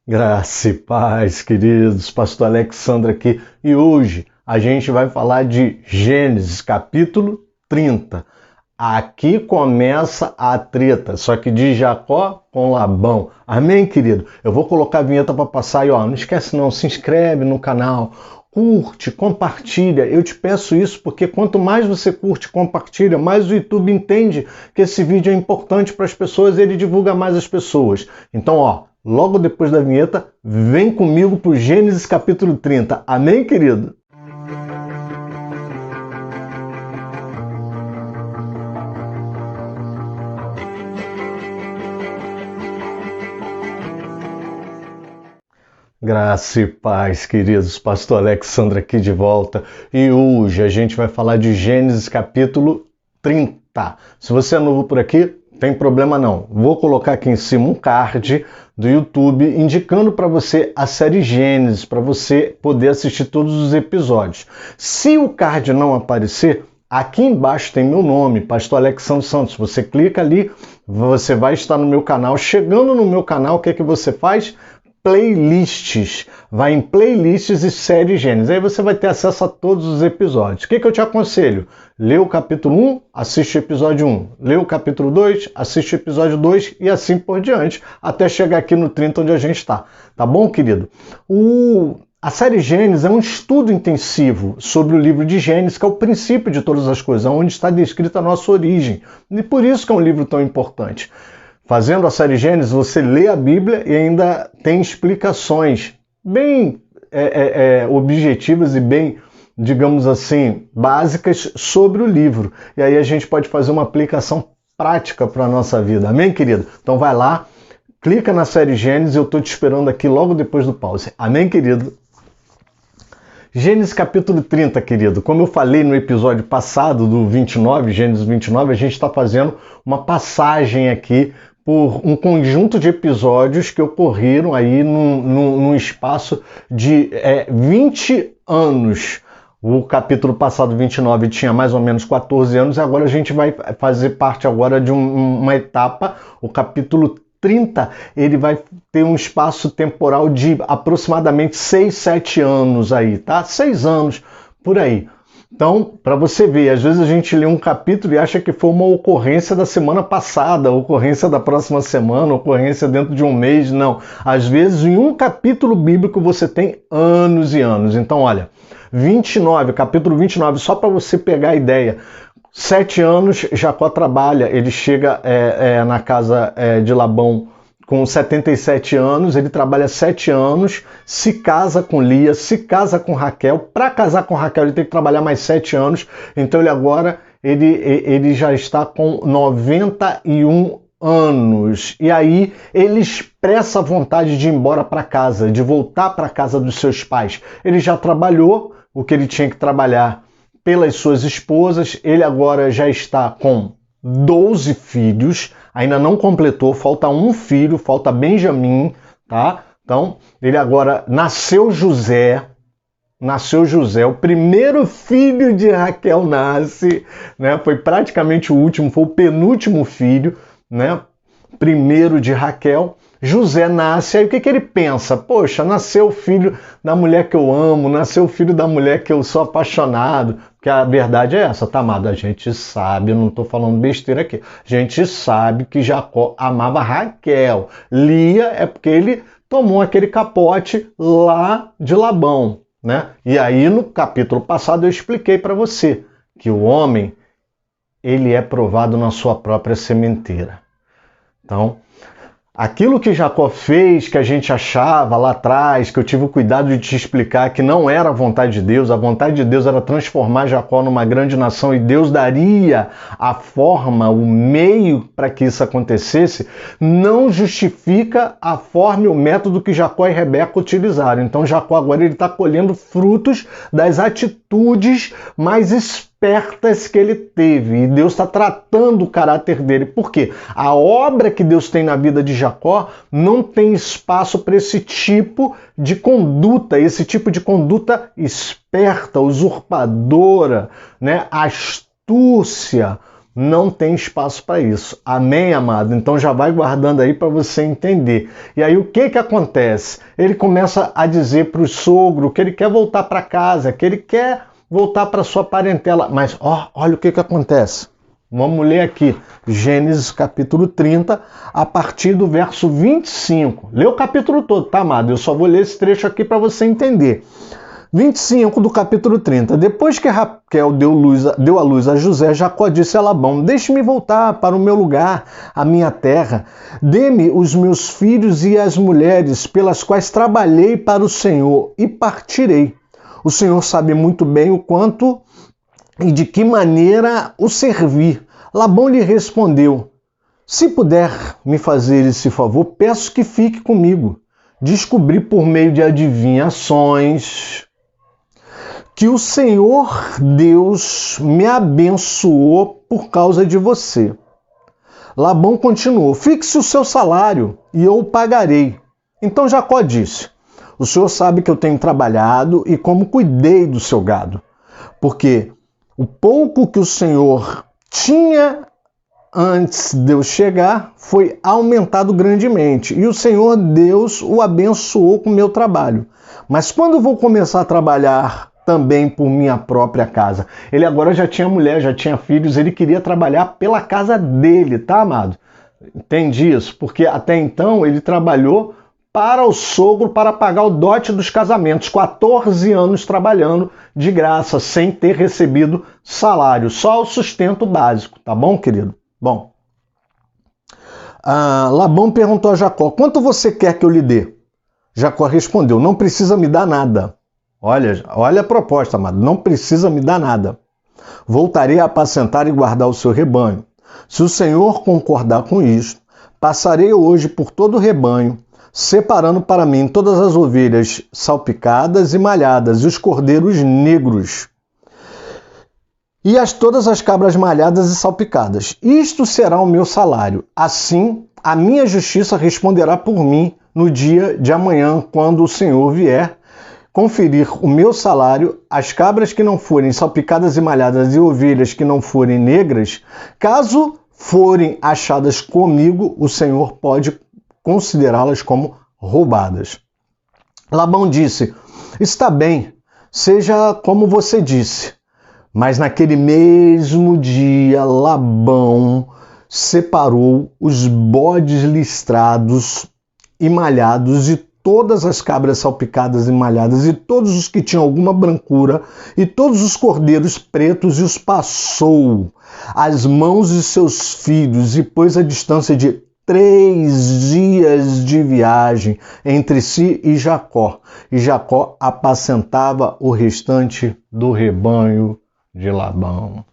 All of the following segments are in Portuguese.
Graça e paz, queridos, Pastor Alexandre aqui, e hoje a gente vai falar de Gênesis, capítulo 30. Aqui começa a treta, só que de Jacó com Labão. Amém, querido? Eu vou colocar a vinheta para passar e não esquece não, se inscreve no canal, curte, compartilha. Eu te peço isso porque quanto mais você curte e compartilha, mais o YouTube entende que esse vídeo é importante para as pessoas e ele divulga mais as pessoas. Então, logo depois da vinheta, vem comigo para o Gênesis capítulo 30. Amém, querido? Graça e paz, queridos. Pastor Alexandre aqui de volta. E hoje a gente vai falar de Gênesis capítulo 30. Se você é novo por aqui, tem problema não. Vou colocar aqui em cima um card do YouTube indicando para você a série Gênesis, para você poder assistir todos os episódios. Se o card não aparecer, aqui embaixo tem meu nome, Pastor Alexandre Santos. Você clica ali, você vai estar no meu canal. Chegando no meu canal, o que é que você faz? Playlists, vai em playlists e série Gênesis, aí você vai ter acesso a todos os episódios. O que eu te aconselho? Lê o capítulo 1, assiste o episódio 1, lê o capítulo 2, assiste o episódio 2 e assim por diante, até chegar aqui no 30 onde a gente está, tá bom, querido? A série Gênesis é um estudo intensivo sobre o livro de Gênesis, que é o princípio de todas as coisas, onde está descrita a nossa origem, e por isso que é um livro tão importante. Fazendo a série Gênesis, você lê a Bíblia e ainda tem explicações bem objetivas e bem, digamos assim, básicas sobre o livro. E aí a gente pode fazer uma aplicação prática para a nossa vida. Amém, querido? Então vai lá, clica na série Gênesis, eu estou te esperando aqui logo depois do pause. Amém, querido? Gênesis capítulo 30, querido. Como eu falei no episódio passado do 29, Gênesis 29, a gente está fazendo uma passagem aqui por um conjunto de episódios que ocorreram aí num espaço de 20 anos. O capítulo passado, 29, tinha mais ou menos 14 anos, e agora a gente vai fazer parte agora de uma etapa, o capítulo 30, ele vai ter um espaço temporal de aproximadamente 6, 7 anos aí, tá? 6 anos, por aí. Então, para você ver, às vezes a gente lê um capítulo e acha que foi uma ocorrência da semana passada, ocorrência da próxima semana, ocorrência dentro de um mês, não. Às vezes, em um capítulo bíblico, você tem anos e anos. Então, olha, 29, capítulo 29, só para você pegar a ideia. 7 anos, Jacó trabalha, ele chega na casa de Labão com 77 anos, ele trabalha 7 anos, se casa com Lia, se casa com Raquel. Para casar com Raquel, ele tem que trabalhar mais 7 anos, então ele já está com 91 anos. E aí ele expressa a vontade de ir embora para casa, de voltar para a casa dos seus pais. Ele já trabalhou o que ele tinha que trabalhar pelas suas esposas, ele agora já está com 12 filhos, ainda não completou, falta um filho, falta Benjamim, tá? Então, ele agora nasceu José, o primeiro filho de Raquel nasce, né? Foi praticamente o último, foi o penúltimo filho, né? Primeiro de Raquel. José nasce, aí o que ele pensa? Poxa, nasceu o filho da mulher que eu amo, nasceu o filho da mulher que eu sou apaixonado. Porque a verdade é essa, tá, amado? A gente sabe, eu não estou falando besteira aqui, a gente sabe que Jacó amava Raquel. Lia é porque ele tomou aquele capote lá de Labão, né? E aí no capítulo passado eu expliquei para você que o homem, ele é provado na sua própria sementeira. Então, aquilo que Jacó fez, que a gente achava lá atrás, que eu tive o cuidado de te explicar que não era a vontade de Deus era transformar Jacó numa grande nação e Deus daria a forma, o meio para que isso acontecesse, não justifica a forma e o método que Jacó e Rebeca utilizaram. Então Jacó agora está colhendo frutos das atitudes mais espertas que ele teve, e Deus está tratando o caráter dele. Por quê? A obra que Deus tem na vida de Jacó não tem espaço para esse tipo de conduta esperta, usurpadora, né? Astúcia, Não tem espaço para isso. Amém, amado? Então já vai guardando aí para você entender. E aí o que acontece? Ele começa a dizer para o sogro que ele quer voltar para casa, que ele quer voltar para sua parentela. Mas olha o que acontece. Vamos ler aqui, Gênesis capítulo 30, a partir do verso 25. Lê o capítulo todo, tá, amado? Eu só vou ler esse trecho aqui para você entender. 25 do capítulo 30. Depois que Raquel deu à luz a José, Jacó disse a Labão: deixe-me voltar para o meu lugar, a minha terra. Dê-me os meus filhos e as mulheres pelas quais trabalhei para o Senhor e partirei. O Senhor sabe muito bem o quanto e de que maneira o servir. Labão lhe respondeu: se puder me fazer esse favor, peço que fique comigo. Descobri por meio de adivinhações que o Senhor Deus me abençoou por causa de você. Labão continuou: fixe o seu salário e eu o pagarei. Então Jacó disse: o Senhor sabe que eu tenho trabalhado e como cuidei do seu gado, porque o pouco que o Senhor tinha antes de eu chegar foi aumentado grandemente, e o Senhor Deus o abençoou com o meu trabalho. Mas quando vou começar a trabalhar também por minha própria casa? Ele agora já tinha mulher, já tinha filhos, ele queria trabalhar pela casa dele, tá, amado? Entende isso? Porque até então ele trabalhou para o sogro para pagar o dote dos casamentos, 14 anos trabalhando de graça, sem ter recebido salário, só o sustento básico, tá bom, querido? Bom, Labão perguntou a Jacó: quanto você quer que eu lhe dê? Jacó respondeu: não precisa me dar nada. Olha a proposta, amado. Não precisa me dar nada. Voltarei a apacentar e guardar o seu rebanho. Se o Senhor concordar com isto, passarei hoje por todo o rebanho, separando para mim todas as ovelhas salpicadas e malhadas, e os cordeiros negros, e todas as cabras malhadas e salpicadas. Isto será o meu salário. Assim, a minha justiça responderá por mim no dia de amanhã, quando o Senhor vier conferir o meu salário. As cabras que não forem salpicadas e malhadas e ovelhas que não forem negras, caso forem achadas comigo, o Senhor pode considerá-las como roubadas. Labão disse: está bem, seja como você disse. Mas naquele mesmo dia, Labão separou os bodes listrados e malhados e todas as cabras salpicadas e malhadas, e todos os que tinham alguma brancura, e todos os cordeiros pretos, e os passou às mãos de seus filhos, e pôs a distância de 3 dias de viagem entre si e Jacó. E Jacó apacentava o restante do rebanho de Labão.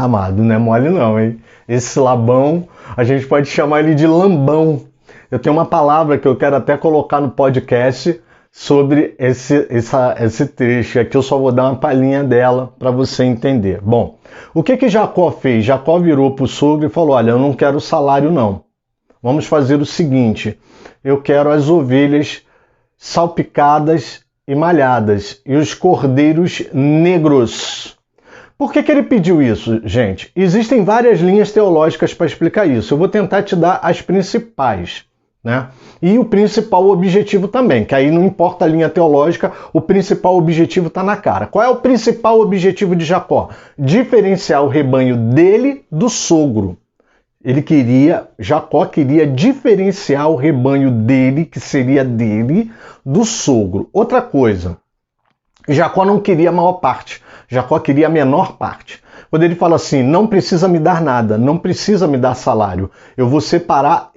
Amado, não é mole não, hein? Esse Labão, a gente pode chamar ele de lambão. Eu tenho uma palavra que eu quero até colocar no podcast sobre esse trecho. Aqui eu só vou dar uma palhinha dela para você entender. Bom, o que Jacó fez? Jacó virou para o sogro e falou: olha, eu não quero salário não. Vamos fazer o seguinte: eu quero as ovelhas salpicadas e malhadas e os cordeiros negros. Por que ele pediu isso, gente? Existem várias linhas teológicas para explicar isso. Eu vou tentar te dar as principais, né? E o principal objetivo também, que aí não importa a linha teológica, o principal objetivo está na cara. Qual é o principal objetivo de Jacó? Diferenciar o rebanho dele do sogro. Jacó queria diferenciar o rebanho dele, que seria dele, do sogro. Outra coisa, Jacó não queria a maior parte, Jacó queria a menor parte. Quando ele fala assim: não precisa me dar nada, não precisa me dar salário, eu vou separar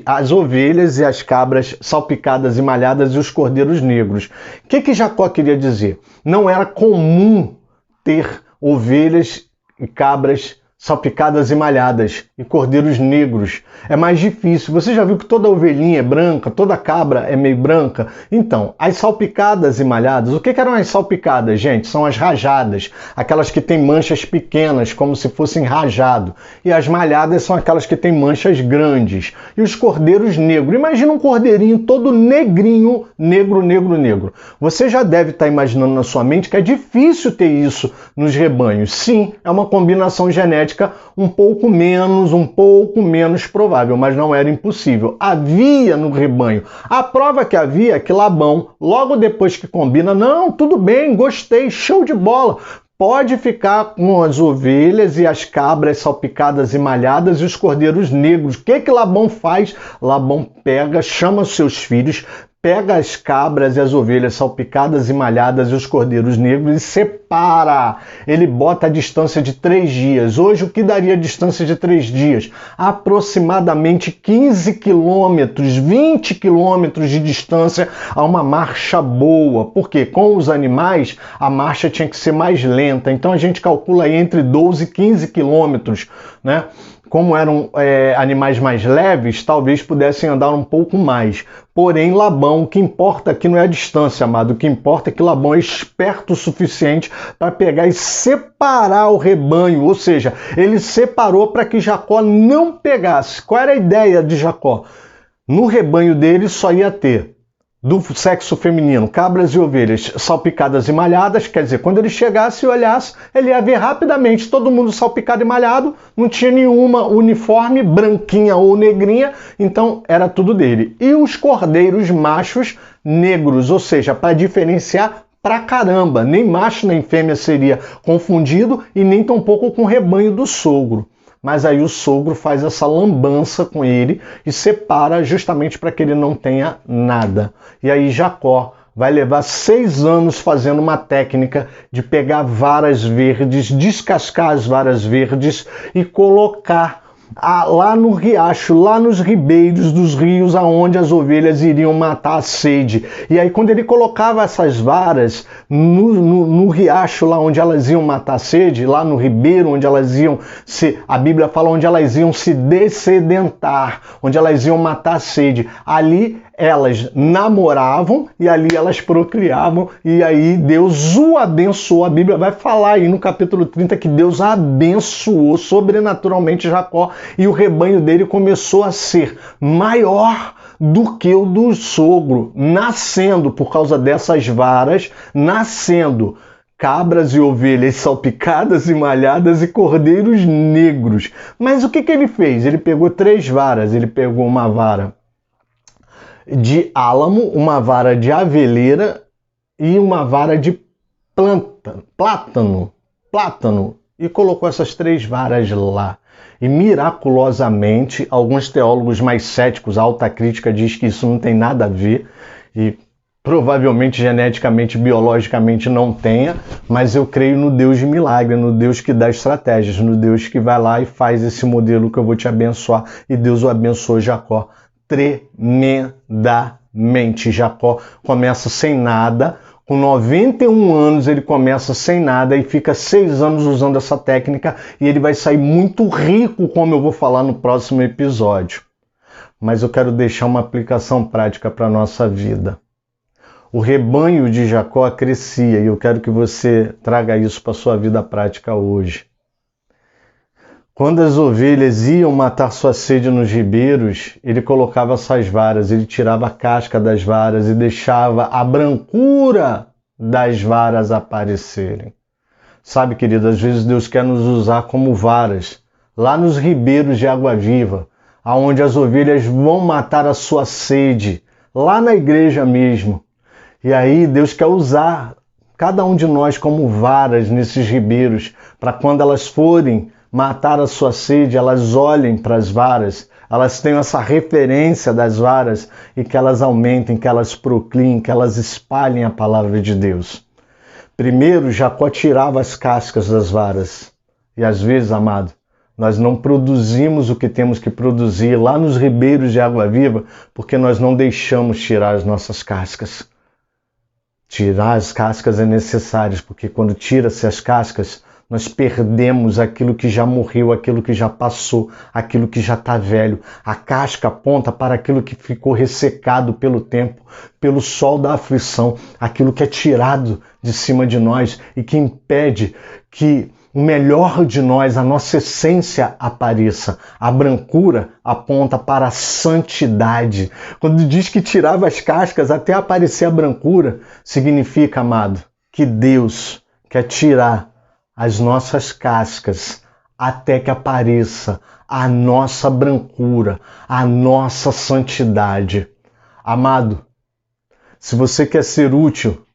as ovelhas e as cabras salpicadas e malhadas e os cordeiros negros. O que Jacó queria dizer? Não era comum ter ovelhas e cabras salpicadas e malhadas, e cordeiros negros. É mais difícil. Você já viu que toda ovelhinha é branca, toda cabra é meio branca? Então, as salpicadas e malhadas, o que eram as salpicadas, gente? São as rajadas, aquelas que têm manchas pequenas, como se fossem rajado. E as malhadas são aquelas que têm manchas grandes. E os cordeiros negros. Imagina um cordeirinho todo negrinho, negro, negro, negro. Você já deve estar imaginando na sua mente que é difícil ter isso nos rebanhos. Sim, é uma combinação genética um pouco menos provável, mas não era impossível. Havia no rebanho. A prova que havia é que Labão, logo depois que combina, não, tudo bem, gostei, show de bola. Pode ficar com as ovelhas e as cabras salpicadas e malhadas e os cordeiros negros. O que Labão faz? Labão pega, chama seus filhos, pega as cabras e as ovelhas salpicadas e malhadas e os cordeiros negros e separa. Ele bota a distância de 3 dias. Hoje, o que daria a distância de 3 dias? Aproximadamente 15 quilômetros, 20 quilômetros de distância a uma marcha boa. Porque com os animais, a marcha tinha que ser mais lenta. Então, a gente calcula aí entre 12 e 15 quilômetros, né? Como eram animais mais leves, talvez pudessem andar um pouco mais. Porém, Labão, o que importa aqui não é a distância, amado. O que importa é que Labão é esperto o suficiente para pegar e separar o rebanho. Ou seja, ele separou para que Jacó não pegasse. Qual era a ideia de Jacó? No rebanho dele só ia ter do sexo feminino, cabras e ovelhas salpicadas e malhadas, quer dizer, quando ele chegasse e olhasse, ele ia ver rapidamente todo mundo salpicado e malhado, não tinha nenhuma uniforme, branquinha ou negrinha, então era tudo dele. E os cordeiros machos negros, ou seja, para diferenciar pra caramba, nem macho nem fêmea seria confundido e nem tampouco com o rebanho do sogro. Mas aí o sogro faz essa lambança com ele e separa justamente para que ele não tenha nada. E aí Jacó vai levar 6 anos fazendo uma técnica de pegar varas verdes, descascar as varas verdes e colocar lá no riacho, lá nos ribeiros dos rios, aonde as ovelhas iriam matar a sede. E aí quando ele colocava essas varas no riacho, lá onde elas iam matar a sede, lá no ribeiro, onde elas iam a Bíblia fala onde elas iam se dessedentar, onde elas iam matar a sede. Ali elas namoravam e ali elas procriavam, e aí Deus o abençoou. A Bíblia vai falar aí no capítulo 30 que Deus abençoou sobrenaturalmente Jacó e o rebanho dele começou a ser maior do que o do sogro, nascendo por causa dessas varas, nascendo cabras e ovelhas salpicadas e malhadas e cordeiros negros. Mas o que ele fez? Ele pegou 3 varas, ele pegou uma vara de álamo, uma vara de aveleira e uma vara de plátano, e colocou essas 3 varas lá. E miraculosamente, alguns teólogos mais céticos, a alta crítica diz que isso não tem nada a ver, e provavelmente geneticamente, biologicamente não tenha, mas eu creio no Deus de milagre, no Deus que dá estratégias, no Deus que vai lá e faz esse modelo que eu vou te abençoar, e Deus o abençoou Jacó tremendamente. Jacó começa sem nada, com 91 anos ele começa sem nada e fica 6 anos usando essa técnica e ele vai sair muito rico, como eu vou falar no próximo episódio. Mas eu quero deixar uma aplicação prática para a nossa vida. O rebanho de Jacó crescia e eu quero que você traga isso para a sua vida prática hoje. Quando as ovelhas iam matar sua sede nos ribeiros, ele colocava essas varas, ele tirava a casca das varas e deixava a brancura das varas aparecerem. Sabe, querido, às vezes Deus quer nos usar como varas, lá nos ribeiros de água viva, aonde as ovelhas vão matar a sua sede, lá na igreja mesmo. E aí Deus quer usar cada um de nós como varas nesses ribeiros, para quando elas forem matar a sua sede, elas olhem para as varas, elas tenham essa referência das varas e que elas aumentem, que elas procliem, que elas espalhem a palavra de Deus. Primeiro, Jacó tirava as cascas das varas. E às vezes, amado, nós não produzimos o que temos que produzir lá nos ribeiros de água viva porque nós não deixamos tirar as nossas cascas. Tirar as cascas é necessário, porque quando tira-se as cascas, nós perdemos aquilo que já morreu, aquilo que já passou, aquilo que já está velho. A casca aponta para aquilo que ficou ressecado pelo tempo, pelo sol da aflição, aquilo que é tirado de cima de nós e que impede que o melhor de nós, a nossa essência, apareça. A brancura aponta para a santidade. Quando diz que tirava as cascas até aparecer a brancura, significa, amado, que Deus quer tirar as nossas cascas até que apareça a nossa brancura, a nossa santidade. Amado, se você quer ser útil,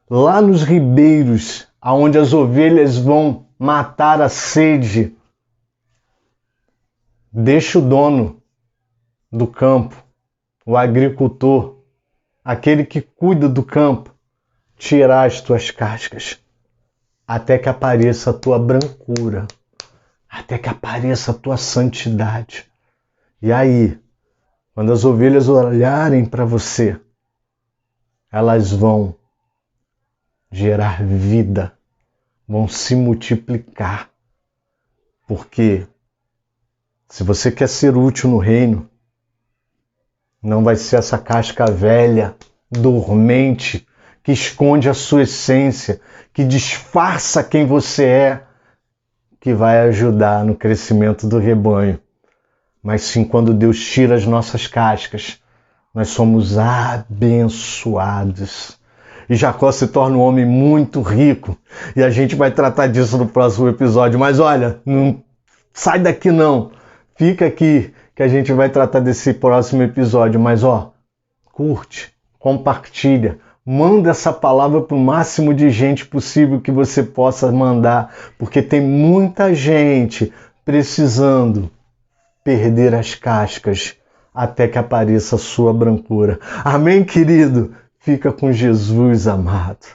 lá nos ribeiros, aonde as ovelhas vão matar a sede, deixa o dono do campo, o agricultor, aquele que cuida do campo, tirar as tuas cascas, até que apareça a tua brancura, até que apareça a tua santidade. E aí, quando as ovelhas olharem para você, elas vão gerar vida, vão se multiplicar. Porque se você quer ser útil no reino, não vai ser essa casca velha, dormente, que esconde a sua essência, que disfarça quem você é, que vai ajudar no crescimento do rebanho. Mas sim, quando Deus tira as nossas cascas, nós somos abençoados. E Jacó se torna um homem muito rico. E a gente vai tratar disso no próximo episódio. Mas olha, não sai daqui não. Fica aqui que a gente vai tratar desse próximo episódio. Mas curte, compartilha. Manda essa palavra para o máximo de gente possível que você possa mandar. Porque tem muita gente precisando perder as cascas até que apareça a sua brancura. Amém, querido? Fica com Jesus, amado.